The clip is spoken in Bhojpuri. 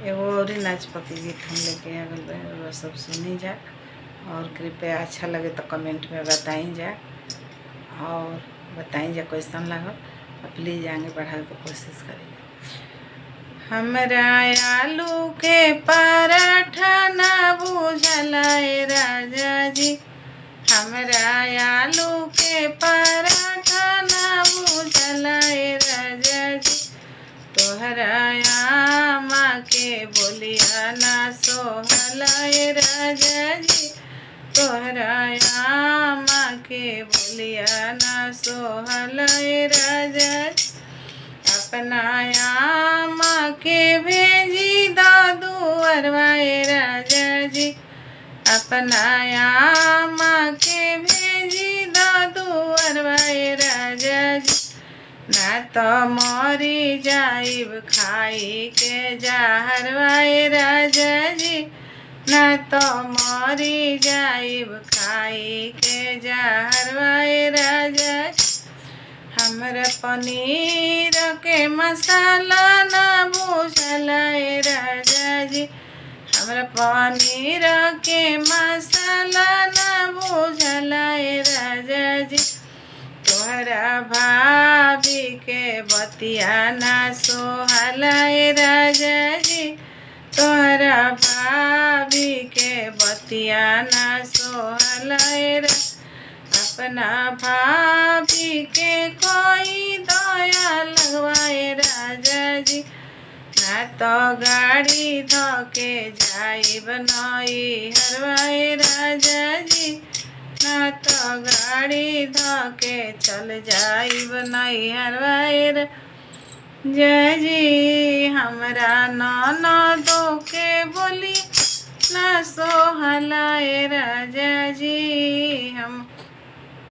एगो और नाच पकी गीत हम लेके आ गए बा, सब सुनी जा और कृपया अच्छा लगे तो कमेंट में बताई जा और बताई जा कैसन लगल। प्लीज़ आगे बढ़ावे की कोशिश करेंगे। हमरा आलू के पराठा ना बुझला राजा जी, हमरा आलू के पराठा ना बुझला राजा जी, तोहरा आमा के बोलिया ना सोहला राजा जी, तोहरा आमा के बोलिया ना सोहला राजा जी, अपना आमा के भेजी दुअरवाए राजा जी, अपना आमा के भेजी दुअरवाए राजा जी, ना तो मरी जाइब खाई के जहरवाए राजा जी, ना तो मरी जाइब खाई के जहरवाए राजा जी, हमरा पनीर के मसाला ना बुझला राजा जी, हमरा पनीर के मसाला ना बुझला राजा जी, तोहरा भाभी के बतिया ना सोहला राजा जी, तोहरा भाभी के बतिया ना सोहला, अपना भाभी के कोई दया लगवाए राजा जी, ना तो गाड़ी धोके जाइब नई हरवाए राजा जी, ना तो गाड़ी धोके चल जाइब नई हरवाए राजा जी, हमरा ननदो के बोली ना सोहला राजा जी।